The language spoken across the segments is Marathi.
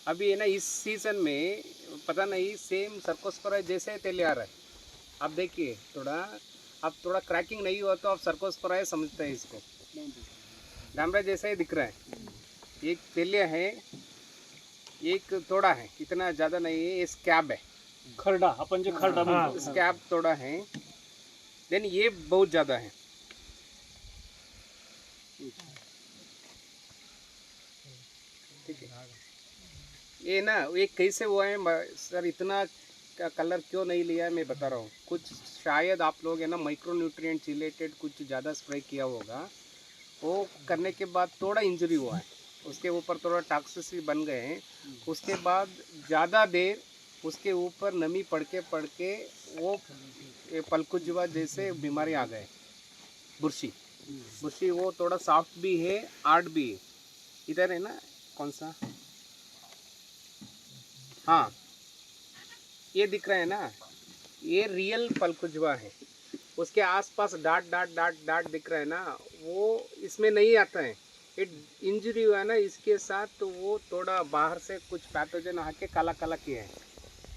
अभी है ना इस सीजन में पता नहीं सेम सर्कोस्पोरा जैसे तेल आ रहा है। आप देखिए थोड़ा, अब थोड़ा क्रैकिंग नहीं हुआ तो आप सर्कोस्पोरा है समझते हैं इसको। डामरा जैसा ही दिख रहा है। एक तेलिया है, एक तोड़ा है, इतना ज़्यादा नहीं है। ये स्कैब है, खरडा अपन जे खरडा म्हणतो स्कैब तोड़ा है। देन ये बहुत ज़्यादा है। ठीक है, ये ना ये कैसे हुआ है सर, इतना का कलर क्यों नहीं लिया है मैं बता रहा हूँ। कुछ शायद आप लोग है ना माइक्रो न्यूट्रिएंट रिलेटेड कुछ ज़्यादा स्प्रे किया होगा, वो करने के बाद थोड़ा इंजरी हुआ है, उसके ऊपर थोड़ा टॉक्सिसिटी बन गए हैं। उसके बाद ज़्यादा देर उसके ऊपर नमी पड़ के वो पलकुजुआ जैसे बीमारी आ गए, बुर्शी। बुर्शी वो थोड़ा सॉफ्ट भी है, हार्ड भी है। इधर है ना, कौन सा, हाँ ये दिख रहा है ना, ये रियल पलकुजुआ है। उसके आसपास डाट डाट डाट डाट दिख रहा है ना, वो इसमें नहीं आता है। ये इंजरी हुआ है ना इसके साथ, तो वो थोड़ा बाहर से कुछ पैथोजन आके काला काला किया है।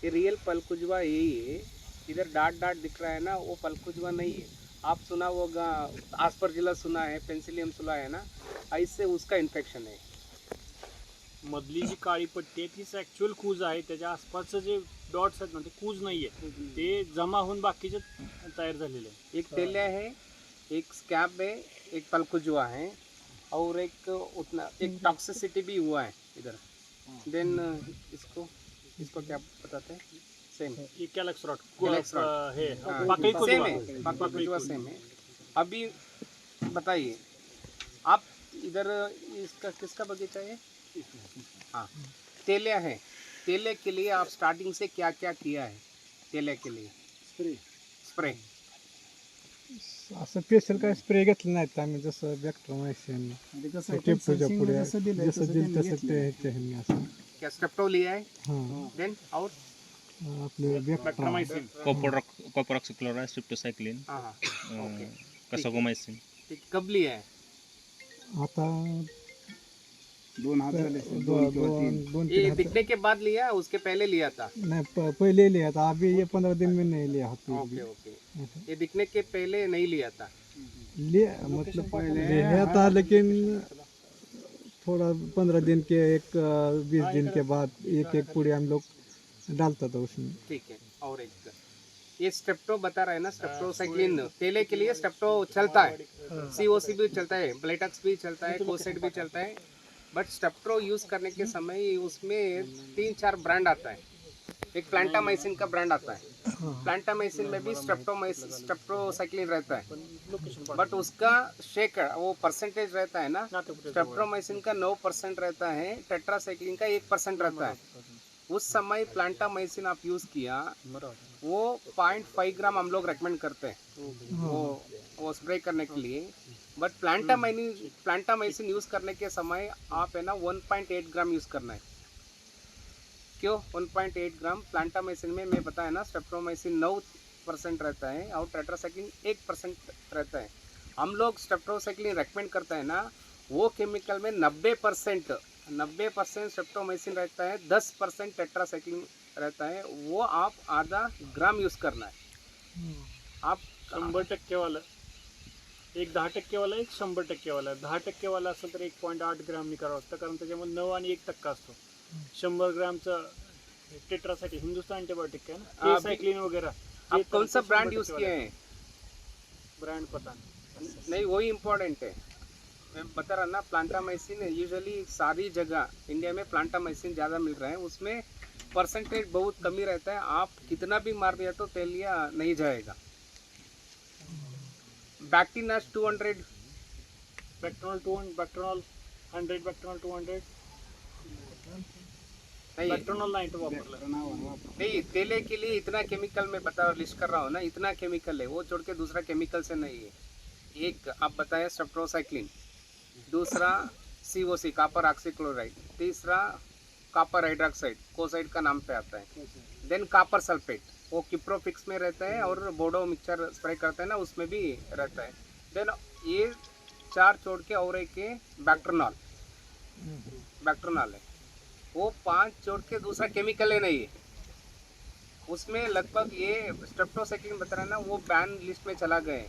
ये रियल पलकुजुआ यही है। इधर डाट डाट दिख रहा है ना, वो पलकुजुआ नहीं है। आप सुना होगा आस्परजिलस सुना है, पेनिसिलियम सुना है ना, ऐसे उसका इन्फेक्शन है। मधली जी काळी पट्टी आहे तीच ऍक्च्युअल कूज आहे, त्याच्या आसपासचं जे डॉट्स आहेत ना ते कूज नाहीये, ते जमा होऊन बाकीचे तयार झालेले आहे। एक तेलिया है, एक स्कैब है, एक पलकुजुआ है, और एक उतना एक टॉक्सिसिटी भी हुआ है इधर। देन इसको क्या बताते हैं, सेम ये कैलक्स रॉट कैलक्स रॉट, हे हाँ, पाकळी सेम कोजवा है, पलकुजुआ सेम है। अभी बताइए आप इधर इसका किसका बगीचा है? हाँ, तेलिया है। तेले के लिए आप स्टार्टिंग से क्या क्या किया है? तेले के लिए स्प्रे असं स्पेशल काय स्प्रे घेतलं नाहीत आम्ही, जसं बॅक्ट्रोमायसिन टिपूच्या पुढे जसं दिलं तसं ते ह्यांनी असं क्या स्टेप्टो लिया है? हां देन और आपले बॅक्ट्रोमायसिन, कॉपरॉक्सिक्लोराइड, स्ट्रिप्टोसाइक्लिन, हाँ हाँ ओके, कसागोमाइसिन। ठीक, कब लिया है? आता 2 ये 3 दिखने के बाद लिया, उसके पहले लिया था? नहीं पहले लिया था, अभी ये 15 दिन में नहीं लिया हाथ ओके ओके, ये दिखने के पहले नहीं लिया था? लिया मतलब लिया था, लेकिन थोड़ा 15 दिन के 20 दिन के बाद एक पूरी हम लोग डालता था उसमें। ठीक है, और एक ये स्टेप्टो बता रहा है ना, स्टेप्टोसाइक्लिन तेले के लिए स्टेप्टो चलता है, सीओसी भी चलता है, ब्लेटक्स भी चलता है, कोसेट भी चलता है। बट स्टेप्टो यूज़ करने के समय उसमें 3-4 ब्रांड आता है। एक प्लांटामाइसिन का ब्रांड आता है, प्लांटामाइसिन में भी स्टेप्टोसाइक्लिन रहता है, बट उसका शेकर वो परसेंटेज रहता है ना, स्टेप्टोमाइसिन का 9% रहता है, टेट्रासाइक्लिन का 1% रहता है। उस समय प्लांटामाइसिन आप यूज़ किया, वो 0.5 ग्राम हम लोग रेकमेंड करते हैं वो स्प्रे करने के लिए। बट प्लांटामाइसिन यूज़ करने के समय आप है ना 1.8 ग्राम यूज़ करना है। क्यों 1.8 ग्राम? प्लांटामाइसिन में मैं बताया ना, स्टेप्टोमाइसिन 9% रहता है और टेट्रासाइक्लिन 1% रहता है। हम लोग स्टेप्टोसाइक्लिन रेकमेंड करते हैं ना, वो केमिकल में 90% स्टेप्टोमाइसिन रहता है, 10% टेट्रासाइक्लिन रहता है। वो आप आधा ग्राम यूज़ करना है। आप 100% वाला एक 10% वाला, एक 100% वाला। 10% वाला असेल तर 1.8 ग्रामनी करावं लागतं, कारण त्याच्यामध्ये 9 आणि 1% असतो। 100 ग्रामचं टेट्रासाठी हिंदुस्तान अँटीबायोटिक आहे ना, सायक्लिन वगैरह। आप कौन सा ब्रांड यूज़ किए हैं? ब्रांड पता नहीं, वही इम्पोर्टेंट है। मैं बता रहा ना, प्लांटामाइसिन यूजुअली सारी जगह इंडिया में प्लांटामाइसिन ज़्यादा मिल रहा है, उसमें परसेंटेज बहुत कमी रहता है। आप कितना भी मार दिया तो तेलिया नहीं जाएगा। बैक्टीनाश 200, बैक्ट्रोनॉल 200, बैक्ट्रोनॉल 100, बैक्ट्रोनॉल 200 नहीं बैक्ट्रोनॉल नाही तो वापरला। नहीं, तेले के लिए इतना केमिकल मैं बता लिस्ट कर रहा हूँ ना, इतना केमिकल है, वो छोड़ के दूसरा केमिकल से नहीं है। एक आप बताया स्टेप्टोसाइक्लिन, दूसरा सीओसी कॉपर ऑक्सीक्लोराइड, तीसरा कॉपर हाइड्रोक्साइड कोसाइड का नाम पे आता है, देन कॉपर सल्फेट वो किप्रोफिक्स में रहता है, और बोडो मिक्सचर स्प्रे करते हैं ना उसमें भी रहता है। देन ये 4 छोड़ के और एक बैक्ट्रोनॉल है। वो 5 छोड़ के दूसरा केमिकल ही नहीं है उसमें। लगभग ये स्ट्रेप्टोसाइक्लिन बता रहा है ना, वो बैन लिस्ट में चला गए।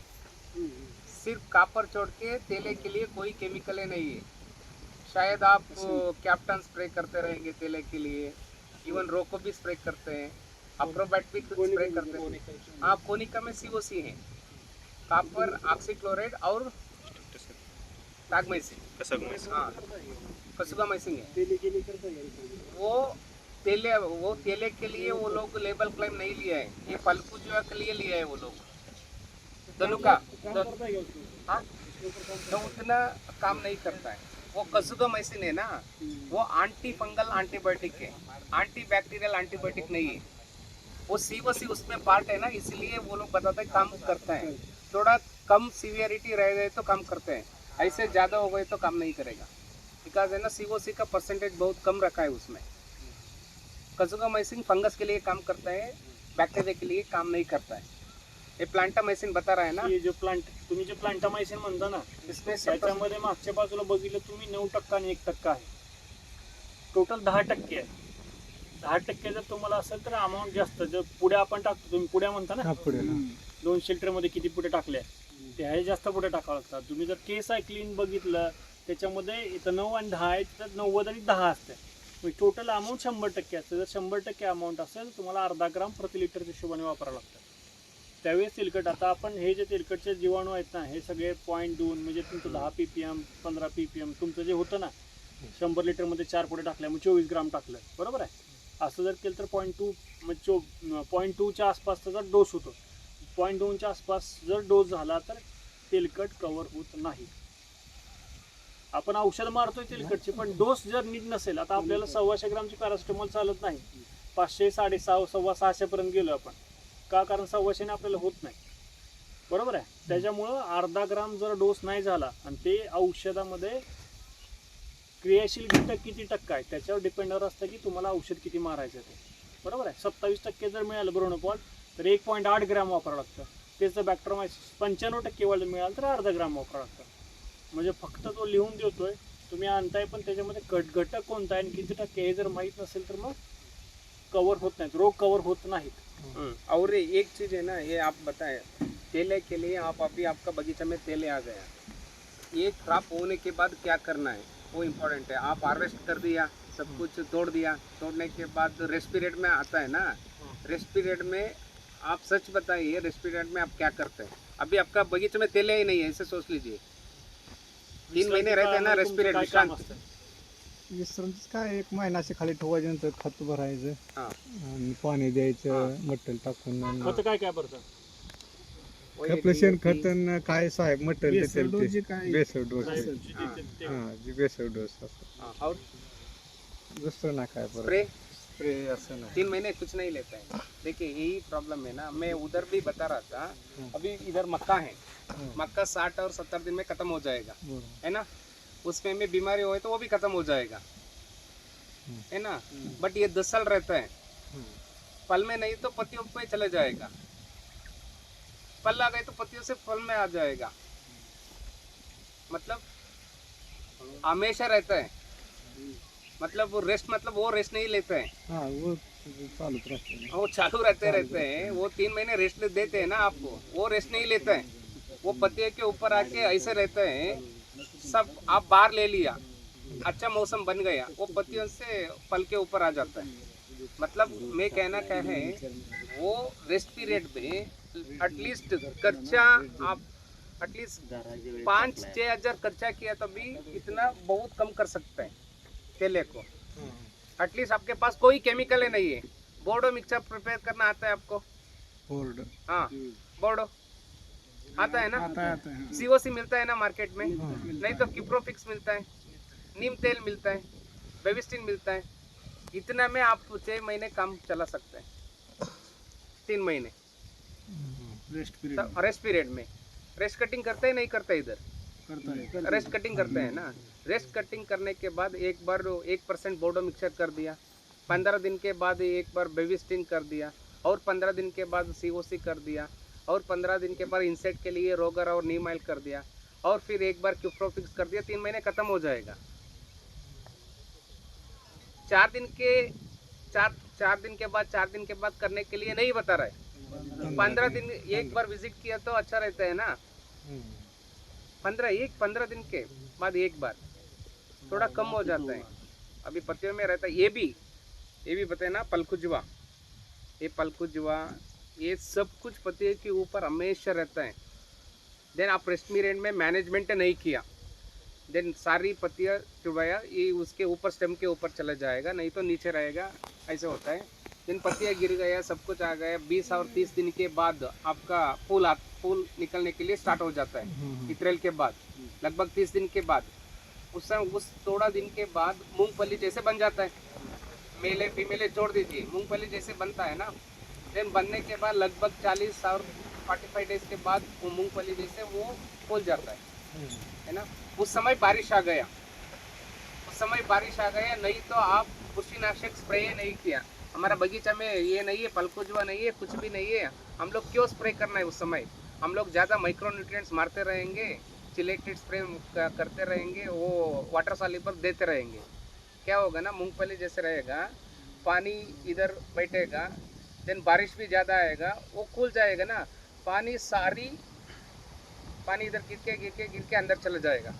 सिर्फ कापर छोड़ के तेले के लिए कोई केमिकल ही नहीं है। शायद आप कैप्टन स्प्रे करते रहेंगे तेले के लिए, इवन रोको भी स्प्रे करते हैं, अप्रोबैट भी स्प्रे करते हैं। हाँ, कोनिका में सीओसी है, कापर ऑक्सीक्लोराइड और टागमाइसिन, हाँ कसुगामाइसिन है। वो तेले के लिए वो लोग लेबल क्लेम नहीं लिया है, ये फलकुजुआ के लिए लिया है वो लोग। धनुका हाँ, तो उतना काम नहीं करता है। वो कसुगामाइसिन है ना, वो एंटी फंगल एंटीबायोटिक है, एंटी बैक्टीरियल एंटीबायोटिक नहीं है। वो सीओसी उसमें पार्ट है ना, इसलिए वो लोग बताते हैं काम करता है। थोड़ा कम सीवियरिटी रह गए तो काम करते हैं, ऐसे ज़्यादा हो गए तो काम नहीं करेगा। बिकॉज है ना, सीओसी का परसेंटेज बहुत कम रखा है उसमें। कसुगामाइसिन फंगस के लिए काम करता है, बैक्टीरिया के लिए काम नाही करता है। हे प्लांटामायसिन बता रहा है ना, हे जो तुम्ही जे प्लांटामायसिन म्हणता ना, इसमें त्याच्यामध्ये मागच्या बाजूला बघितलं तुम्ही 9% आणि 1% आहे, टोटल 10% आहे। 10% जर तुम्हाला असेल तर अमाऊंट जास्त, जर पुढे आपण टाकतो, तुम्ही पुढे म्हणता ना, पुढे 200 लिटरमध्ये किती पुढे टाकल्या, ते जास्त पुढे टाकावं लागतात। तुम्ही जर के सायक्लिन बघितलं त्याच्यामध्ये इथं 9 आणि 10 आहे, तर 90 आणि 10 असते, म्हणजे टोटल अमाऊंट 100% असते। जर 100% अमाऊंट असेल तुम्हाला अर्धा ग्राम प्रति लिटर हिशोबाने वापरावं लागतं। त्यावेळेस तेलकट, आता आपण हे जे तेलकटचे जीवाणू आहेत ना, हे सगळे 0.2 म्हणजे तुमचं 10 ppm 15 ppm तुमचं जे होतं ना, 100 लिटरमध्ये 4 पुढे टाकल्या मग 24 ग्राम टाकलं, बरोबर आहे। असं जर केलं तर 0.2 म्हणजे 0.2च्या आसपासचा जर डोस होतो, 0.2च्या आसपास जर डोस झाला तर तेलकट कव्हर होत नाही। आपण औषध मारतोय तेलकटची, पण डोस जर नीट नसेल, आता आपल्याला 125 ग्रामची पॅरासिटामॉल चालत नाही, 500 650 650 पर्यंत गेलो आपण, का? कारण 125 ने आपल्याला होत नाही, बरोबर आहे। त्याच्यामुळं अर्धा ग्राम जर डोस नाही झाला आणि ते औषधामध्ये क्रियाशील घटक किती टक्का आहे त्याच्यावर डिपेंडवर असतं की तुम्हाला औषध किती मारायचं ते, बरोबर आहे। 27% जर मिळालं ब्रोनोपॉल तर 1.8 ग्राम वापरावं लागतं, तेच जर बॅक्टेरोमायसिस 95% वाले मिळालं तर अर्धा ग्राम वापरावं लागतं। म्हणजे फक्त तो लिहून देतोय, तुम्ही आणताय, पण त्याच्यामध्ये घटक कोणता आहे आणि किती टक्के हे जर माहीत नसेल तर मग कवर होत नाहीत, रोग कवर होत नाहीत। और एक चीज़ है ना, ये आप बताएं, तेले के लिए आप अभी आपका बगीचा में तेले आ गया, ये क्रॉप होने के बाद क्या करना है वो इम्पोर्टेंट है। आप हार्वेस्ट कर दिया, सब कुछ तोड़ दिया, तोड़ने के बाद रेस्ट पीरियड में आता है ना, रेस्ट पीरियड में आप सच बताइए, रेस्ट पीरियड में आप क्या करते हैं? अभी आपका बगीचे में तेले ही नहीं है, ऐसे सोच लीजिए। 3 महीने रहते हैं ना रेस्ट पीरियड, विश्रांत। विश्रांती काय, 1 महिन्याच्या खाली ठेवायचं, नंतर खत भरायचं हाँ, आणि पाणी द्यायचं, मटेरियल टाकून खत काय काय भरतं? वही आपलं DAP, शेणखत काय साहेब मटेरियल बेसल डोस जे काय- बेसल डोस, ते- हां जी बेसल डोस असं, हाँ, और दुसरं ना काय परत स्प्रे स्प्रे असं नाही। 3 महीने कुछ नहीं लेता है। देखिए यही प्रॉब्लम है ना, मैं उधर भी बता रहा था, अभी इधर मक्का है, मक्का 60 और 70 दिन में खत्म हो जाएगा, है ना। उसमें में बीमारी हो तो वो भी खत्म हो जाएगा, है ना। बट ये 10 साल रहता है, फल में नहीं तो पत्तियों पे चले जाएगा, फल आ गए तो पत्तियों से फल में आ जाएगा, मतलब हमेशा रहता है। मतलब वो रेस्ट, मतलब वो रेस्ट नहीं लेते हैं, हां वो चालूच राहते ना। वो चालू रहते हैं। वो 3 महीने रेस्ट देते हैं ना आपको, वो रेस्ट नहीं लेते हैं, वो पत्ते के ऊपर आके ऐसे रहते हैं। सब आप बाहर ले लिया, अच्छा मौसम बन गया, वो पत्तियों से फल के ऊपर आ जाता है। मतलब मैं कहना क्या है, वो रेस्ट पीरियड में एटलीस्ट खर्चा आप एटलीस्ट 5-6 हज़ार खर्चा किया तभी इतना बहुत कम कर सकते हैं केले को। एटलीस्ट आपके पास कोई केमिकल ही नहीं है। बोर्डो मिक्सचर प्रिपेयर करना आता है आपको? बोर्ड हाँ, बोर्डो आता है ना, सीओसी मिलता है ना मार्केट में, नहीं तो किप्रोफिक्स मिलता है, नीम तेल मिलता है, बेविस्टिन मिलता है। इतना में आप 6 महीने काम चला सकते हैं, 3 महीने रेस्ट पीरियड में। रेस्ट कटिंग करते हैं नहीं करते? इधर रेस्ट कटिंग करते हैं ना। रेस्ट कटिंग करने के बाद एक बार 1% बोर्डो मिक्सचर कर दिया, 15 दिन के बाद एक बार बेविस्टिन कर दिया, और 15 दिन के बाद सीओसी कर दिया, और 15 दिन के बाद इंसेक्ट के लिए रोगर और नीम ऑयल कर दिया, और फिर एक बार क्यूप्रोफिक्स कर दिया, 3 महीने खत्म हो जाएगा। 4 दिन के 4 दिन के बाद 4 दिन के बाद करने के लिए नहीं बता रहा है। 15 दिन एक बार विजिट किया तो अच्छा रहता है ना। 15 दिन के बाद एक बार थोड़ा कम हो जाता है, अभी पत्तियों में रहता है। ये भी बताए ना, पलकुजवा, ये पलकुजवा, ये सब कुछ पत्तियों के ऊपर हमेशा रहता है। देन आप रेस्टमी में मैनेजमेंट नहीं किया, देन सारी पत्तियाँ चुड़वाया, ये उसके ऊपर स्टेम के ऊपर चला जाएगा, नहीं तो नीचे रहेगा, ऐसे होता है। दिन पत्तियाँ गिर गया, सब कुछ आ गया, 20 और 30 दिन के बाद आपका फूल निकलने के लिए स्टार्ट हो जाता है। अप्रैल के बाद लगभग 30 दिन के बाद उस समय उस थोड़ा दिन के बाद मूंगफली जैसे बन जाता है। मेले फीमेले छोड़ दीजिए, मूंगफली जैसे बनता है ना। देन बनने के बाद लगभग 40 और 45 डेज के बाद वो मूंगफली जैसे वो फूल जाता है ना। उस समय बारिश आ गया, नहीं तो आप कृषिनाशक स्प्रे नहीं किया। हमारा बगीचा में ये नहीं है, पलकुजवा नहीं है, कुछ भी नहीं है, हम लोग क्यों स्प्रे करना है? उस समय हम लोग ज़्यादा माइक्रोन्यूट्रिएंट्स मारते रहेंगे, चिलेटेड स्प्रे करते रहेंगे, वो वाटर सॉल्युबल देते रहेंगे, क्या होगा ना, मूंगफली जैसे रहेगा, पानी इधर बैठेगा, देन बारिश भी ज़्यादा आएगा, वो खुल जाएगा ना, पानी इधर गिर के अंदर चला जाएगा।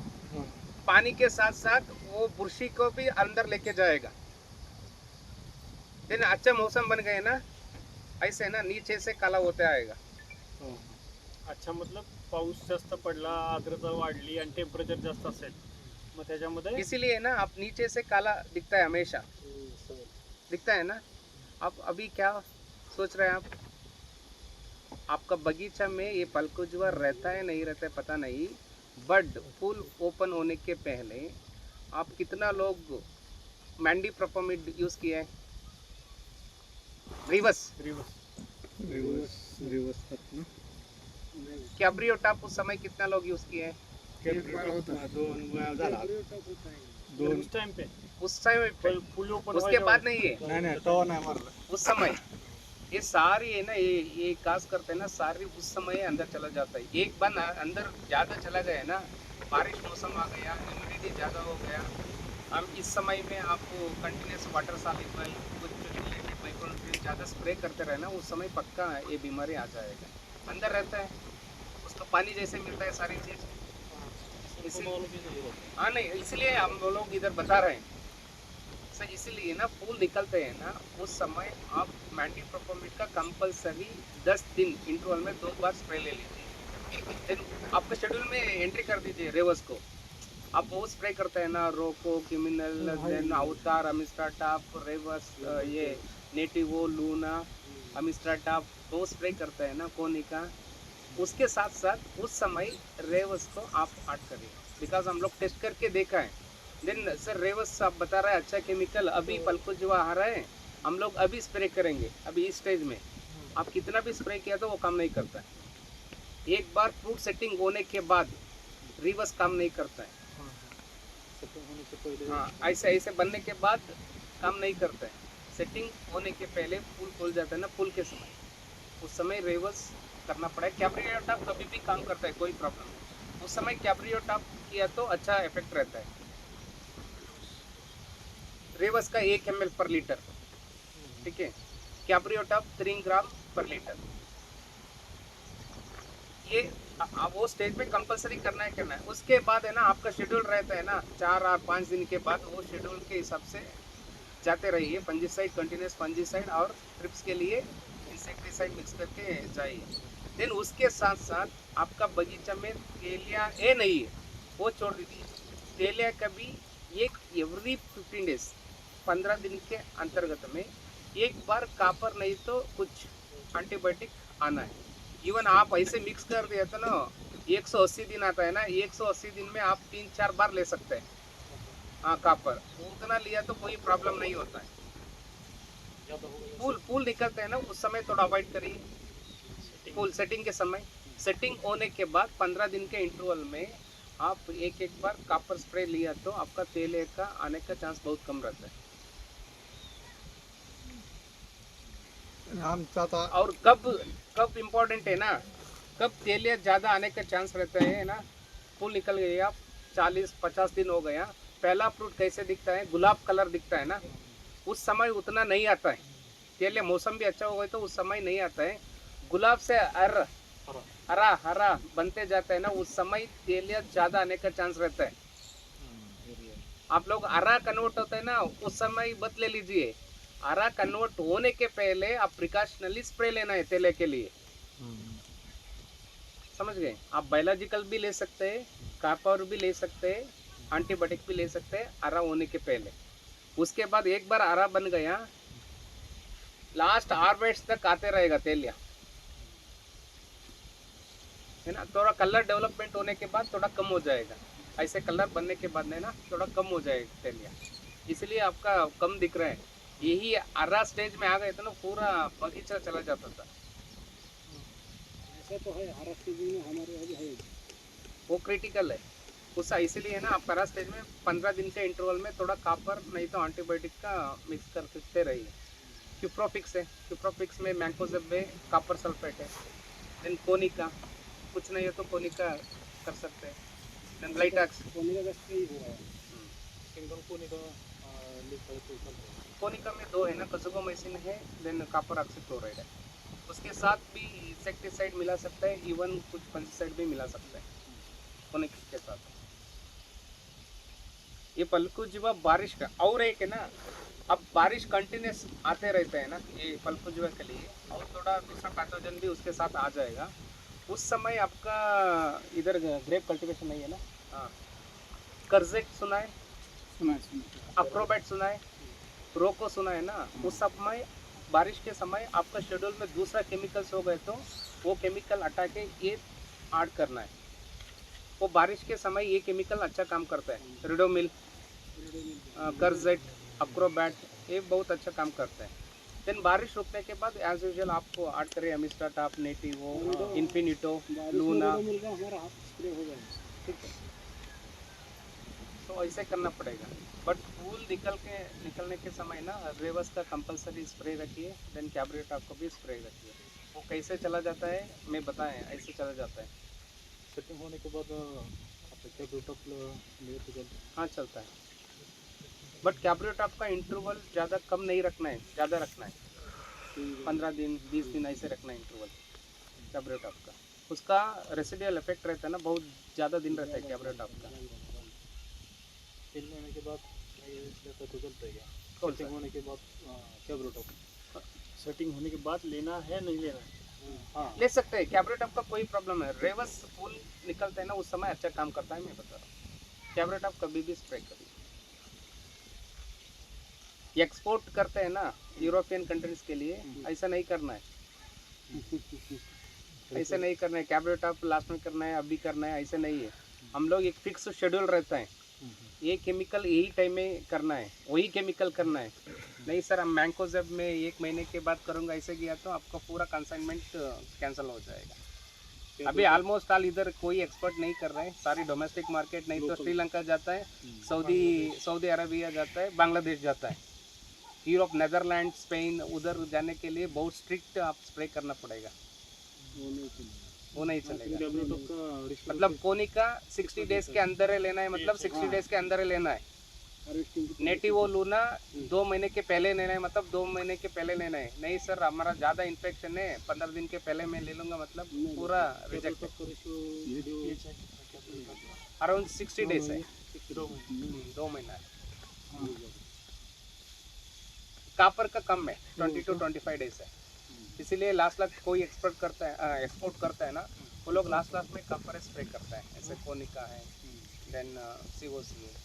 पानी के साथ साथ वो बुरशी को भी अंदर लेके जाएगा। देन अच्छा मौसम बन गए ना, ऐसे ना नीचे से काला होते आएगा। अच्छा, मतलब पाऊस जास्त पडला, आर्द्रता वाढली आणि टेम्परेचर जास्त असेल, मग त्याच्यामध्ये इसीलिए ना आप नीचे से काला दिखता है, हमेशा दिखता है ना। आप अभी क्या सोच रहे हैं आप? आपका बगीचा में ये पलकुजवा रहता है नहीं रहता है पता नहीं, बट फूल ओपन होने के पहले आप कितना लोग मैंडी प्रोपोमिड यूज़ किया है? रिवर्स कैब्रियो टॉप उस समय कितना लोग यूज़ किए हैं? उस टाइम पे उस समय पे, फुल ओपन उसके बाद नहीं है, उस समय ये सारी है ना, ये काज करते हैं ना, सारी उस समय अंदर चला जाता है। एक बार अंदर ज़्यादा चला गया ना, बारिश मौसम आ गया, ह्यूमिडिटी ज़्यादा हो गया, हम इस समय में आपको कंटिन्यूस वाटर सॉल्युबल कुछ रिलेटेड माइक्रोन्यूट्रिएंट ज़्यादा स्प्रे करते रहे ना, उस समय पक्का ये बीमारी आ जाएगा। अंदर रहता है, उसको पानी जैसे मिलता है सारी चीज़, हाँ नहीं, इसलिए हम लोग इधर बता रहे हैं सर। इसीलिए ना फूल निकलते हैं ना, उस समय आप मैंडी प्रोपोमिड का कंपलसरी 10 दिन इंटरवल में 2 बार स्प्रे ले लीजिए। देन आपके शेड्यूल में एंट्री कर दीजिए रेवस को। आप वो स्प्रे करते हैं ना, रोको, क्रिमिनल, देन अवतार, अमिस्ट्राटॉप, रेवस, ये नेटिवो, लूना, अमिस्ट्राटॉप, वो स्प्रे करते हैं ना कोनिका। उसके साथ साथ उस समय रेवस को आप ऐड करिए, बिकॉज हम लोग टेस्ट करके देखा है। देन सर रेवस आप बता रहे हैं अच्छा केमिकल, अभी पलकुजवा आ रहा है, हम लोग अभी स्प्रे करेंगे, अभी इस स्टेज में आप कितना भी स्प्रे किया तो वो काम नहीं करता है। एक बार फ्रूट सेटिंग होने के बाद रिवर्स काम नहीं करता है। हाँ, ऐसे बनने के बाद काम नहीं करता है। सेटिंग होने के पहले फूल खुल जाता है ना, फूल के समय, उस समय रिवर्स करना पड़ेगा। कैब्रियो टॉप कभी भी काम करता है, कोई प्रॉब्लम नहीं। उस समय कैब्रियो टॉप किया तो अच्छा इफेक्ट रहता है। रिवर्स का 1 ml पर लीटर, ठीक है। कैब्रियो टॉप 3 ग्राम पर लीटर। ये वो स्टेज पे कंपलसरी करना है। उसके बाद है ना आपका शेड्यूल रहता है ना, 4 और 5 दिन के बाद वो शेड्यूल के हिसाब से जाते रहिए। फंजीसाइड, कंटिन्यूस फंजीसाइड और ट्रिप्स के लिए इंसेक्टिसाइड मिक्स करके जाइए। देन उसके साथ साथ आपका बगीचा में तेलिया नहीं है वो छोड़ दीजिए। तेलिया कभी एवरी 15 डेज 15 दिन के अंतर्गत में एक बार कापर नहीं तो कुछ एंटीबायोटिक आना है। इवन आप ऐसे मिक्स कर दिया तो ना 180 दिन आता है ना, 180 दिन में आप 3-4 बार ले सकते हैं। हाँ, कापर उतना लिया तो कोई प्रॉब्लम नहीं होता है। फूल निकलते हैं ना, उस समय थोड़ा अवॉइड करिए। फूल सेटिंग के समय, सेटिंग होने के बाद 15 दिन के इंटरवल में आप एक बार कापर स्प्रे लिया तो आपका तेले का आने का चांस बहुत कम रहता है। और कब इम्पोर्टेंट है ना, कब तेलिया ज़्यादा आने का चांस रहता है ना, फूल निकल गया 40-50 दिन हो गया, पहला फ्रूट कैसे दिखता है, गुलाब कलर दिखता है ना, उस समय उतना नहीं आता है तेल, या मौसम भी अच्छा होगा तो उस समय नहीं आता है। गुलाब से हरा हरा बनते जाता है ना, उस समय तेलिया ज़्यादा आने का चांस रहता है। आप लोग हरा कन्वर्ट होता है ना, उस समय बत ले लीजिए। हरा कन्वर्ट होने के पहले आप प्रिकॉशनली स्प्रे लेना है तेले के लिए, समझ गए। आप बायोलॉजिकल भी ले सकते हैं, कॉपर भी ले सकते हैं, एंटीबायोटिक भी ले सकते हैं हरा होने के पहले। उसके बाद एक बार हरा बन गया, लास्ट हार्वेस्ट तक आते रहेगा तेलिया, है ना। थोड़ा कलर डेवलपमेंट होने के बाद थोड़ा कम हो जाएगा, ऐसे कलर बनने के बाद ना थोड़ा कम हो जाएगा तेलिया, इसलिए आपका कम दिख रहा है। यही हरा स्टेज में आ गए तो ना पूरा बगीचा चला जाता था। ऐसा तो है, हरा स्टेज में हमारे यहाँ भी है। वो क्रिटिकल है उसका, इसीलिए ना आप हरा स्टेज में 15 दिन के इंटरवल में थोड़ा कॉपर नहीं तो एंटीबायोटिक का मिक्स कर सकते रहिए। क्यूप्रोफिक्स है, क्यूप्रोफिक्स में मैंकोजेब है, कॉपर सल्फेट है। देन कोनिका, कुछ नहीं है तो कोनिका कर सकते हैं। देन ब्लाइटैक्स, कोनिका का स्प्रे ही हुआ है। सिंगल कोनिका लिखा है तो चल रहा है। कोनिका में दो है ना, कज़ुगोमाइसिन है, देन कॉपर ऑक्सीक्लोराइड है। उसके साथ भी इंसेक्टिसाइड मिला सकता है, इवन कुछ फंगिसाइड भी मिला सकता है कोनिका के साथ। ये पलकुजुआ बारिश का, और एक है ना, अब बारिश कंटिन्यूस आते रहते हैं ना ये पलकुजुआ के लिए, और थोड़ा दूसरा पैथोजन भी उसके साथ आ जाएगा। उस समय आपका इधर ग्रेप कल्टीवेशन नहीं है ना, हाँ, कर्जेट सुना है, सुना है। अक्रोबैट सुना है, रोको सुना है ना। उस समय बारिश के समय आपका शेड्यूल में दूसरा केमिकल्स हो गए तो वो केमिकल हटा के ये ऐड करना है। वो बारिश के समय ये केमिकल अच्छा काम करता है, रिडोमिल, कर्जेट, अक्रोबैट, ये बहुत अच्छा काम करता है। देन बारिश रुकने के बाद एज यूजुअल आपको ऐड करें अमिस्टाटॉप, नेटिवो, इन्फिनिटो, लूना, हमारा हाथ स्प्रे हो गया। ठीक है। तो ऐसे करना पड़ेगा। बट फूल निकलने के समय ना रेवस का कंपलसरी स्प्रे रखिए, देन कैब्रियोटॉप को भी स्प्रे रखिए। वो कैसे चला जाता है मैं बताएं, ऐसे चला जाता है। सेटिंग होने के बाद कैब्रियोटॉप हाँ चलता है, बट कैब्रियोटॉप का इंटरवल ज़्यादा कम नहीं रखना है, ज़्यादा रखना है। 15 दिन 20 दिन ऐसे रखना है इंटरवल कैब्रियोटॉप का। उसका रेसिडुअल इफेक्ट रहता है ना, बहुत ज़्यादा दिन रहता है कैब्रियोटॉप का। तेल में होने के बाद तो चलता है क्या? कौन सा? सेटिंग होने के बाद कैब्रियोटॉप, सेटिंग होने के बाद लेना है नहीं लेना है? हाँ, ले सकते हैं, कैब्रियोटॉप का कोई प्रॉब्लम है। रेवस फूल निकलते हैं ना उस समय अच्छा काम करता है, मैं बता रहा हूँ। कैब्रियोटॉप कभी भी स्प्रे करिए। एक्सपोर्ट करते हैं ना यूरोपियन कंट्रीज के लिए, ऐसा नहीं करना है, ऐसे नहीं करना है। कैब्रियोटॉप लास्ट में करना है, अभी करना है, ऐसे नहीं है। हम लोग एक फिक्स शेड्यूल रहता है, ये केमिकल यही टाइम में करना है, वही केमिकल करना है। नहीं सर हम मैंकोजेब में 1 महीने के बाद करूँगा ऐसे किया तो आपका पूरा कंसाइनमेंट कैंसिल हो जाएगा। अभी ऑलमोस्ट ऑल इधर कोई एक्सपर्ट नहीं कर रहे हैं, सारी डोमेस्टिक मार्केट, नहीं तो श्रीलंका जाता है, सऊदी अरबिया जाता है, बांग्लादेश जाता है, यूरोप, नेदरलैंड, स्पेन, उधर जाने के लिए बहुत स्ट्रिक्ट आप स्प्रे करना पड़ेगा, वो नहीं चलेगा। मतलब कोनिका 60 डेज के अंदर ही लेना है, मतलब 60 डेज के अंदर ही लेना है। नेटिवो लूना 2 महीने के पहले लेना है, मतलब 2 महीने के पहले लेना है। नहीं सर हमारा ज़्यादा इन्फेक्शन है, 15 दिन के पहले मैं ले लूँगा, मतलब पूरा रिजेक्ट है। अराउंड 60 डेज है, 2 महीना है। कॉपर का कम है, 20 to 25 डेज है। इसीलिए लास्ट कोई एक्सपोर्ट करता है ना, वो लोग लास्ट में कॉपर स्प्रे करता है। ऐसे कोनिका है, देन सीओसी है।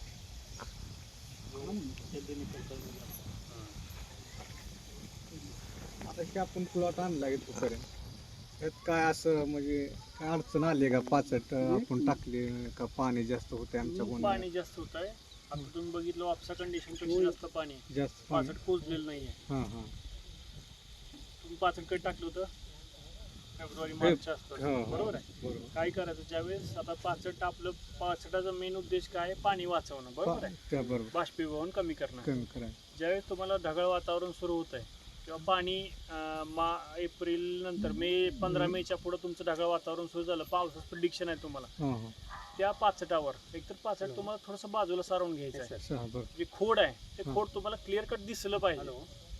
आता की आपण प्लॉट आणला इथपर्यंत, त्यात काय असं म्हणजे काय अडचण आली का? पाचट आपण टाकले का पाणी जास्त होते आमच्या पाणी जास्त होत आहे. आता तुम्ही बघितलं वापसा कंडिशन पेक्षा जास्त पाणी आहे. जास्त पाणी? पाचट पोचलेलं नाहीये. हां हां तुम्ही पाचट कधी टाकलं होतं? फेब्रुवारी मार्चच्या आसपास, हो, हो. बरोबर आहे. बरोबर. काय करायचं ज्यावेळेस आता पाचट, आपलं पाचटाचा मेन उद्देश काय आहे? पाणी वाचवणं, बरोबर आहे. त्या बरोबर बाष्पीभवन कमी करणं. कमी करायचं. ज्यावेळेस तुम्हाला ढगाळ वातावरण सुरू होत आहे किंवा पाणी एप्रिल नंतर 15 मेच्या पुढे तुमचं ढगाळ वातावरण सुरू झालं, पावसाचं प्रिडिक्शन आहे तुम्हाला, हा हा त्या पाचटावर एकतर पाचट तुम्हाला थोडंसं बाजूला सारवून घ्यायचं आहे. हा बरं जे खोड आहे ते खोड तुम्हाला क्लिअर कट दिसलं पाहिजे.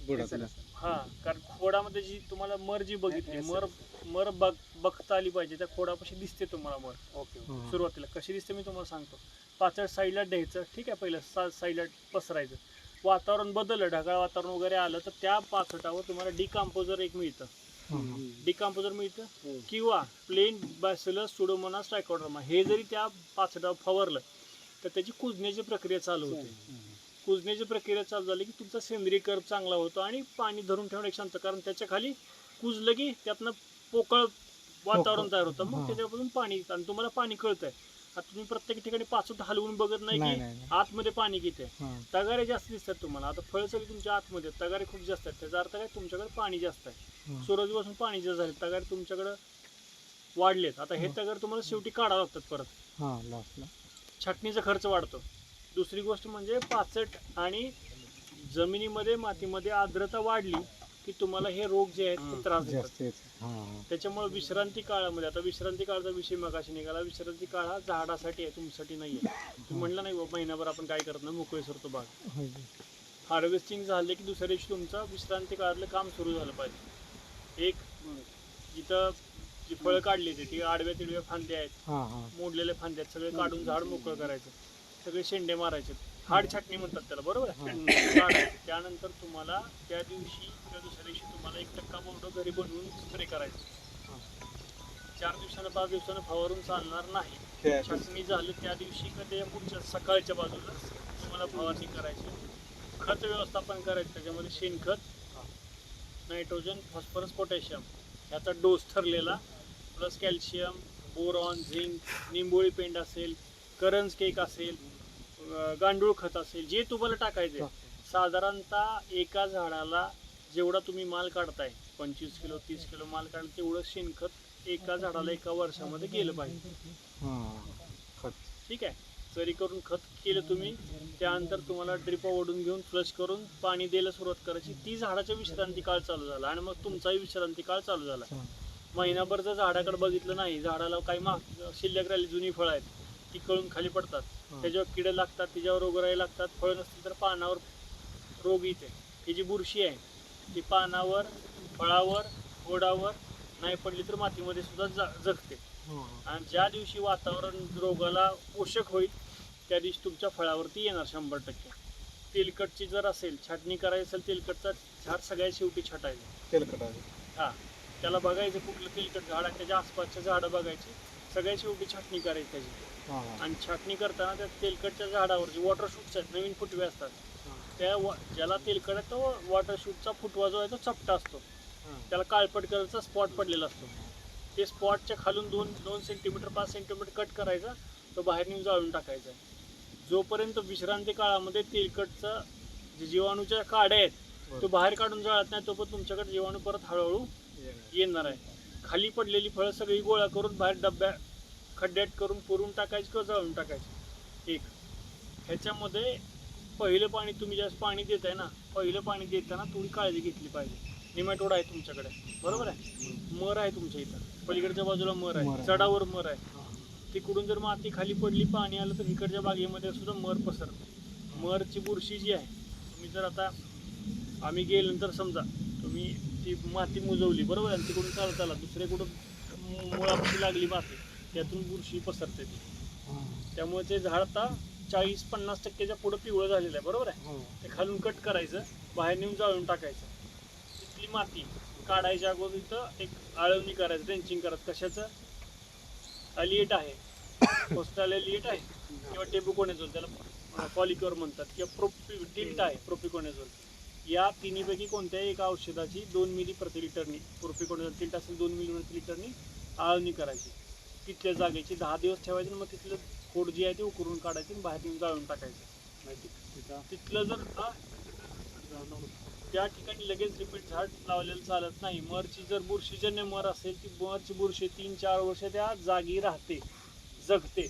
बुडातलं हा, कारण खोडामध्ये जी तुम्हाला मर जी बघितली, मर बघता आली पाहिजे. त्या खोडापाशी दिसते तुम्हाला मर. हा. सुरुवातीला कशी दिसते मी तुम्हाला सांगतो. पाचट साईडला द्यायचं, ठीक आहे, पहिलं साईडला पसरायचं. वातावरण बदललं, ढगाळ वातावरण वगैरे आलं तर त्या पाचटावर तुम्हाला डिकम्पोजर एक मिळतं. डिकम्पोजर मिळतं किंवा प्लेन बॅसिलस सुडोमोनास ट्रायकोडर्मा हे जरी त्या पाचटावर फवारलं तर त्याची कुजण्याची प्रक्रिया चालू होते. कुजण्याची प्रक्रिया चालू झाली की तुमचा सेंद्रिय कर्ब चांगला होतो आणि पाणी धरून ठेवणं एक शांत, कारण त्याच्या खाली कुजलं की त्यातनं पोकळ वातावरण तयार होतं. मग त्याच्यापासून पाणी, आणि तुम्हाला पाणी कळतंय. आता तुम्ही प्रत्येक ठिकाणी पाचट हलवून बघत नाही की आतमध्ये पाणी किती आहे. तगारे जास्त दिसतात तुम्हाला. आता फळ सगळी तुमच्या आतमध्ये, तगारे खूप जास्त आहेत. त्याचा अर्थ काय, तुमच्याकडे पाणी जास्त आहे. सूरजपासून पाणी जास्त झाले, तगारे तुमच्याकडे वाढलेत. आता हे तगार तुम्हाला शेवटी काढावं लागतात परत. छाटणीचा खर्च वाढतो. दुसरी गोष्ट म्हणजे पाचट आणि जमिनीमध्ये मातीमध्ये आर्द्रता वाढली की तुम्हाला हे रोग जे आहेत ते त्रास देतात. त्याच्यामुळे विश्रांती काळामध्ये, आता विश्रांती काळाचा विषय मगाशी निघाला, विश्रांती काळ हा झाडासाठी आहे, तुमच्यासाठी नाही आहे. तुम्ही म्हटलं नाही महिनाभर आपण काय करत नाही, मोकळे सरतो बाग. हार्वेस्टिंग झाले की दुसऱ्या दिवशी तुमचं विश्रांती काळातलं काम सुरू झालं पाहिजे. एक जिथं जी फळं काढली ती आडव्या तिडव्या फांद्या आहेत, मोडलेल्या फांद्या आहेत, सगळे काढून झाड मोकळं करायचं, सगळे शेंडे मारायचे. हाड छाटणी म्हणतात त्याला, बरोबर आहे. त्यानंतर तुम्हाला त्या दिवशी किंवा दुसऱ्या दिवशी तुम्हाला 1% बोर्ड घरी बनवून स्प्रे करायचं. 4 दिवसानं 5 दिवसानं फवारून चालणार नाही. छाटणी झाली त्या दिवशी का त्या पुढच्या सकाळच्या बाजूला तुम्हाला फवारणी करायची. खत व्यवस्थापन करायचं, त्याच्यामध्ये शेणखत, नायट्रोजन, फॉस्फरस, पोटॅशियम याचा डोस ठरलेला, प्लस कॅल्शियम, बोरॉन, झिंक, निंबोळी पेंड असेल, करंज केक असेल, गांडूळ खत असेल, जे तुम्हाला टाकायचे. साधारणतः एका झाडाला जेवढा तुम्ही माल काढताय, 25 किलो 30 किलो माल काढलं, तेवढं शेणखत एका झाडाला एका वर्षामध्ये गेलं पाहिजे. ठीक आहे. चरी करून खत केलं तुम्ही, त्यानंतर तुम्हाला ड्रिप ओढून घेऊन फ्लश करून पाणी द्यायला सुरुवात करायची. ती झाडाचा विश्रांती काळ चालू झाला आणि मग तुमचाही विश्रांती काळ चालू झाला. महिनाभर जर झाडाकडे बघितलं नाही, झाडाला काही शिल्लक राहिली, जुनी फळं आहेत ती कळून खाली पडतात, त्याच्यावर किडे लागतात, त्याच्यावर रोगराई लागतात. फळ नसतील तर पानावर रोग येते. ही जी बुरशी आहे ती पानावर, फळावर, गोडावर नाही पडली तर मातीमध्ये सुद्धा जगते. आणि ज्या दिवशी वातावरण रोगाला पोषक होईल त्या दिवशी तुमच्या फळावरती येणार 100%. तेलकटची जर असेल, छाटणी करायची असेल, तेलकटचा झाड सगळ्यात शेवटी छाटायचं. हां, त्याला बघायचं कुठलं तेलकट झाड आहे, त्याच्या आसपासच्या झाडं बघायची, सगळ्यात शेवटी छाटणी करायची त्याची. आणि छाटणी करताना त्या तेलकटच्या झाडावर जे वॉटर शूट्स आहेत, नवीन फुटवे असतात, त्या ज्याला तेलकट आहे तो वॉटर शूटचा फुटवा जो आहे तो चपटा असतो, त्याला काळपट कलरचा स्पॉट पडलेला असतो. ते स्पॉटच्या खालून 2 सेंटीमीटर 5 सेंटीमीटर कट करायचा, तो बाहेर नेऊन जाळून टाकायचा. जोपर्यंत विश्रांती काळामध्ये तेलकटचं जे जीवाणूच्या काड्या आहेत तो बाहेर काढून जाळत नाही, तोपर्यंत तुमच्याकडे जीवाणू परत हळूहळू येणार आहे. खाली पडलेली फळं सगळी गोळा करून बाहेर डब्या खड्ड्यात करून पुरून टाकायची किंवा जाळून टाकायची. एक ह्याच्यामध्ये पहिलं पाणी तुम्ही ज्यावेळेस पाणी देताय ना, पहिलं पाणी देताना थोडी काळजी घेतली पाहिजे. निमॅटोड आहे तुमच्याकडे, बरोबर आहे, मर आहे तुमच्या इथं, पलीकडच्या बाजूला मर आहे, चढावर मर आहे. तिकडून जर माती खाली पडली, पाणी आलं तर इकडच्या बागेमध्ये सुद्धा मर पसरते. मरची बुरशी जी आहे, तुम्ही जर आता आम्ही गेल्यानंतर समजा तुम्ही ती माती मुजवली, बरोबर आहे, तिकडून चालत आला, दुसरे कुठं मुळापाशी लागली माती, त्यातून बुरशी पसरते ती. त्यामुळे ते झाड आता 40-50% पुढं पिवळं झालेलं आहे, बरोबर आहे. ते खालून कट करायचं, बाहेर नेऊन जाळून टाकायचं. तिथली माती काढायच्या अगोदर इथं एक आळवणी करायचं, ड्रेंचिंग करायचं. कशाचं? अलिएट आहे, कोस्टल अलिएट आहे किंवा टेबुकोनेझोल, त्याला पॉलिक्योर म्हणतात, किंवा टिल्ट आहे, प्रोपिकोनेझोल. या तिन्हीपैकी कोणत्याही एका औषधाची 2 मिली प्रति लिटरनी, प्रोपिकोनेझोल टिल्ट असेल 2 मिली प्रति लिटरनी आळवणी करायची. तिथल्या जागेची 10 दिवस ठेवायची, मग तिथलं खोड जी आहे ते उकरून काढायची आणि बाहेर येऊन जाळून टाकायचं. तिथलं जर त्या ठिकाणी लगेच रिपीट झाड लावलेलं चालत नाही. मरची जर बुरशीजन्य मर असेल, ती मरची बुरशी 3-4 वर्ष त्या जागी राहते, जगते.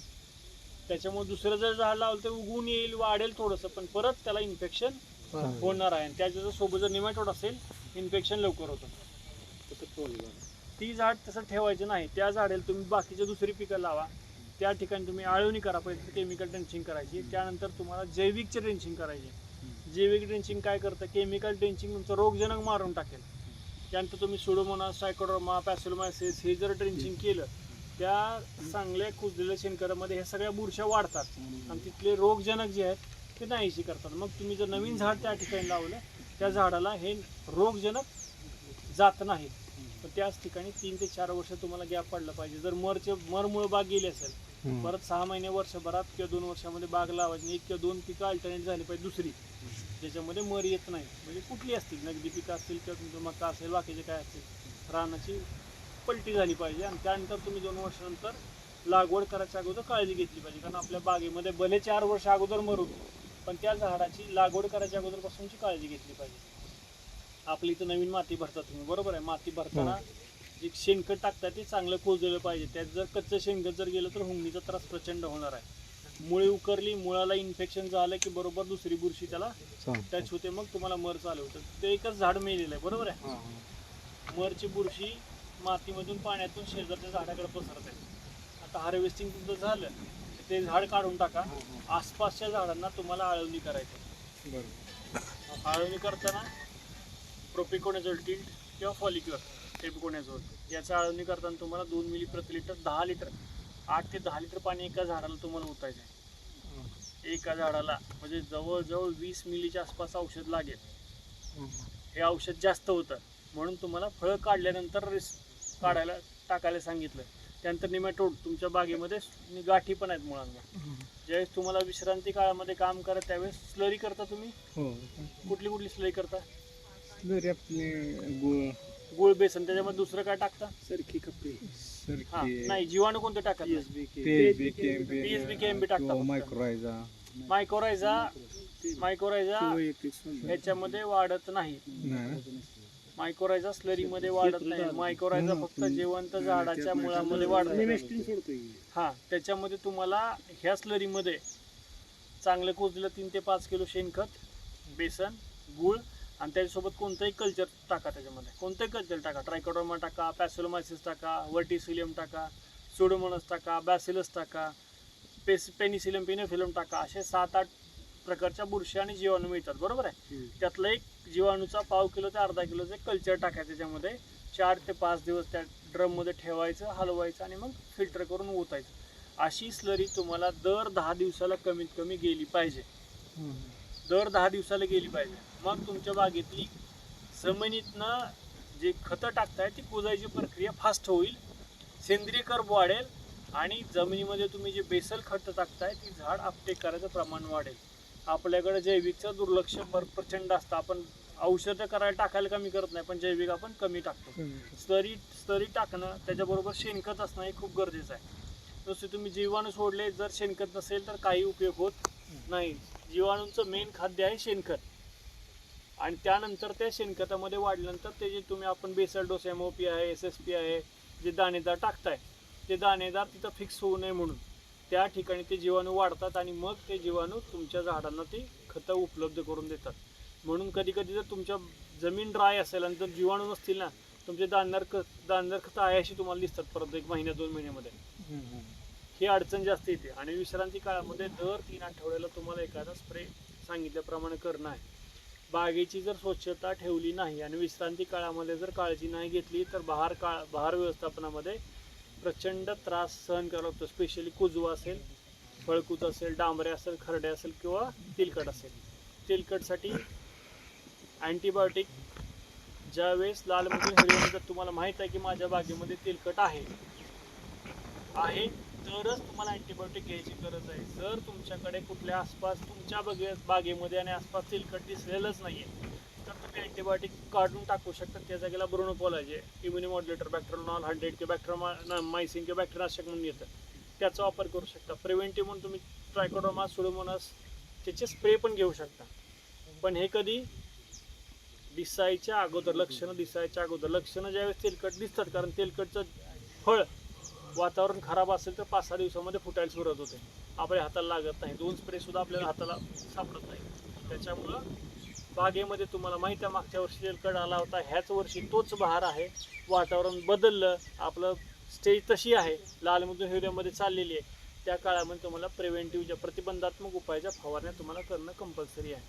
त्याच्यामुळे दुसरं जर झाड लावलं तर उगवून येईल, वाढेल थोडंसं, पण परत त्याला इन्फेक्शन होणार आहे. आणि त्याच्या सोबत जर निमॅटोड असेल, इन्फेक्शन लवकर होतं. ती झाड तसं ठेवायचं नाही. त्या झाडाला तुम्ही बाकीचे दुसरी पिकं लावा. त्या ठिकाणी तुम्ही आळवणी करा. पहिले केमिकल ड्रेंचिंग करायची, त्यानंतर तुम्हाला जैविकची ड्रेंचिंग करायची. जैविक ड्रेंचिंग काय करतं, केमिकल ड्रेंचिंग तुमचं रोगजनक मारून टाकेल. त्यानंतर तुम्ही सुडोमोनास, ट्रायकोडर्मा, पॅसिलोमायसिस हे जर ड्रेंचिंग केलं, त्या चांगल्या कुजलेल्या शेणखतामध्ये ह्या सगळ्या बुरशा वाढतात आणि तिथले रोगजनक जे आहेत ते नाहीशी करतात. मग तुम्ही जर नवीन झाड त्या ठिकाणी लावलं, त्या झाडाला हे रोगजनक जात नाहीत. तर त्याच ठिकाणी 3 ते 4 वर्ष तुम्हाला गॅप पडला पाहिजे. जर मरमुळं बाग गेली असेल, परत 6 महिने वर्षभरात किंवा 2 वर्षामध्ये बाग लावायची. 1 किंवा 2 पिकं अल्टरनेट झाली पाहिजे दुसरी, ज्याच्यामध्ये मर येत नाही. म्हणजे कुठली असतील, नगदी पिकं असतील किंवा तुमचं मका असेल, बाकीचे काय असतील, रानाची पलटी झाली पाहिजे. आणि त्यानंतर तुम्ही 2 वर्षानंतर लागवड करायच्या अगोदर काळजी घेतली पाहिजे. कारण आपल्या बागेमध्ये भले 4 वर्ष अगोदर मर होतो, पण त्या झाडाची लागवड करायच्या अगोदरपासूनची काळजी घेतली पाहिजे. आपली इथं नवीन माती भरतात तुम्ही, बरोबर आहे. माती भरताना जे शेणखत टाकतात ते चांगलं कोजलेलं पाहिजे. त्यात जर कच्चं शेणखत जर गेलं तर हुंगणीचा त्रास प्रचंड होणार आहे. मुळी उकरली, मुळाला इन्फेक्शन झालं की बरोबर दुसरी बुरशी त्याला टच होते, मग तुम्हाला मर चालू होतं. ते एकच झाड मेलेलं आहे, बरोबर आहे. मरची बुरशी मातीमधून पाण्यातून शेजारच्या झाडाकडे पसरत आहे. आता हार्वेस्टिंग तुमचं झालं, ते झाड काढून टाका. आसपासच्या झाडांना तुम्हाला आळवणी करायची. आळवणी करताना प्रोपिकोनेझोल टिल्ट किंवा फॉलिक्युअर टेपिकोनेझोल याचं आळवणी करताना तुम्हाला 2 मिली प्रति लिटर 10 लिटर 8 ते 10 लिटर पाणी एका झाडाला तुम्हाला ओतायचं आहे. एका झाडाला म्हणजे जवळजवळ 20 मिलीच्या आसपास औषध लागेल. हे औषध जास्त होतं म्हणून तुम्हाला फळं काढल्यानंतर काढायला टाकायला सांगितलं. त्यानंतर निमॅटोड तुमच्या बागेमध्ये गाठी पण आहेत मुळांवर. ज्यावेळेस तुम्हाला विश्रांती काळामध्ये काम करा त्यावेळेस स्लरी करता तुम्ही. कुठली स्लरी करता? गुळ बेसन, त्याच्यामध्ये दुसरं काय टाकता? सरकी कपडे. नाही, जीवाणू कोणते टाकतात? PSB KMB टाकता. मायक्रोरायझा ह्याच्यामध्ये वाढत नाही. मायक्रोरायझा स्लरीमध्ये वाढत नाही. मायक्रोरायझा फक्त जिवंत झाडाच्या मुळामध्ये वाढत. हा, त्याच्यामध्ये तुम्हाला ह्या स्लरीमध्ये चांगलं कोजलेलं 3 ते 5 किलो शेणखत, बेसन, गुळ आणि त्याच्यासोबत कोणतंही कल्चर टाका. त्याच्यामध्ये कोणतंही कल्चर टाका. ट्रायकोडर्मा टाका, पॅसिलोमायसिस टाका, वर्टिसिलियम टाका, सुडोमोनास टाका, बॅसिलस टाका, पेनिसिलियम, पिनोफिलम टाका. असे 7-8 प्रकारच्या बुरशी आणि जीवाणू मिळतात, बरोबर आहे. त्यातलं एक जीवाणूचा पाव किलो ते अर्धा किलोचं कल्चर टाकायचं. त्याच्यामध्ये 4 ते 5 दिवस त्या ड्रममध्ये ठेवायचं, हलवायचं आणि मग फिल्टर करून ओतायचं. अशी स्लरी तुम्हाला दर 10 दिवसाला कमीत कमी गेली पाहिजे. दर 10 दिवसाला गेली पाहिजे. मग तुमच्या बागेतली जमिनीतनं जे खतं टाकताय ती कुजायची प्रक्रिया फास्ट होईल, सेंद्रिय कर्ब वाढेल आणि जमिनीमध्ये तुम्ही जे बेसल खतं टाकताय ती झाड अपटेक करायचं प्रमाण वाढेल. आपल्याकडे जैविकचं दुर्लक्ष प्रचंड असतं. आपण औषधं टाकायला कमी करत नाही, पण जैविक आपण कमी टाकतो. स्लरी टाकणं त्याच्याबरोबर शेणखत असणं हे खूप गरजेचं आहे. नुसते तुम्ही जीवाणू सोडले, जर शेणखत नसेल तर काही उपयोग होत नाही. जीवाणूंचं मेन खाद्य आहे शेणखत. आणि त्यानंतर त्या शेणखतामध्ये वाढल्यानंतर ते जे तुम्ही आपण बेसल डोस MOP आहे, SSP आहे, जे दाणेदार टाकताय ते दाणेदार तिथं फिक्स होऊ नये म्हणून त्या ठिकाणी ते जीवाणू वाढतात आणि मग ते जीवाणू तुमच्या झाडांना ते खतं उपलब्ध करून देतात. म्हणून कधी कधी जर तुमच्या जमीन ड्राय असेल आणि जर जीवाणू नसतील ना, तुमचे दाणेदार खतं आहे अशी तुम्हाला दिसतात परत 1 महिन्या 2 महिन्यामध्ये. ही अडचण जास्त येते. आणि विश्रांती काळामध्ये दर 3 आठवड्याला तुम्हाला एखादा स्प्रे सांगितल्याप्रमाणे करणं आहे. बागेची जर स्वच्छता ठेवली नाही आणि विश्रांती काळामध्ये जर काळजी नाही घेतली तर बहार व्यवस्थापनामध्ये प्रचंड त्रास सहन करावा लागतो. स्पेशली कुजवा असेल, फळकूज असेल, डांबरे असेल, खरडे असेल किंवा तेलकट असेल. तेलकटसाठी अँटीबायोटिक ज्यावेळेस लालमधून हिरव्यानंतर तुम्हाला माहीत आहे की माझ्या बागेमध्ये तेलकट आहे तरच तुम्हाला अँटीबायोटिक घ्यायची गरज आहे. जर तुमच्याकडे कुठल्या आसपास तुमच्या बागेमध्ये आणि आसपास तेलकट दिसलेलंच नाही आहे तर तुम्ही अँटीबायोटिक काढून टाकू शकता. त्या जागेला ब्रोनोपॉलाजे, इम्युनिमॉड्युलेटर, बॅक्टेरियल 100 किंवा बॅक्टेरियामायसिन किंवा बॅक्टेरियानाशक म्हणून येतं, त्याचा वापर करू शकता. प्रिव्हेंटिव्ह म्हणून तुम्ही ट्रायकोडर्मा, सुडोमोनास त्याचे स्प्रे पण घेऊ शकता. पण हे कधी दिसायच्या अगोदर, लक्षणं ज्यावेळेस तेलकट दिसतात, कारण तेलकटचं फळ वातावरण खराब असेल तर 5-6 दिवसामध्ये फुटायला सुरुवात होते. आपल्या हाताला लागत नाही. 2 स्प्रे सुद्धा आपल्याला हाताला सापडत नाही. त्याच्यामुळं बागेमध्ये तुम्हाला माहिती आहे मागच्या वर्षी तेलकट आला होता, ह्याच वर्षी तोच बहार आहे. वातावरण बदललं, आपलं स्टेज तशी आहे, लालमधून हिरव्यामध्ये चाललेली आहे. त्या काळामध्ये तुम्हाला प्रिव्हेंटिव्हच्या प्रतिबंधात्मक उपायाच्या फवारण्या तुम्हाला करणं कंपल्सरी आहे.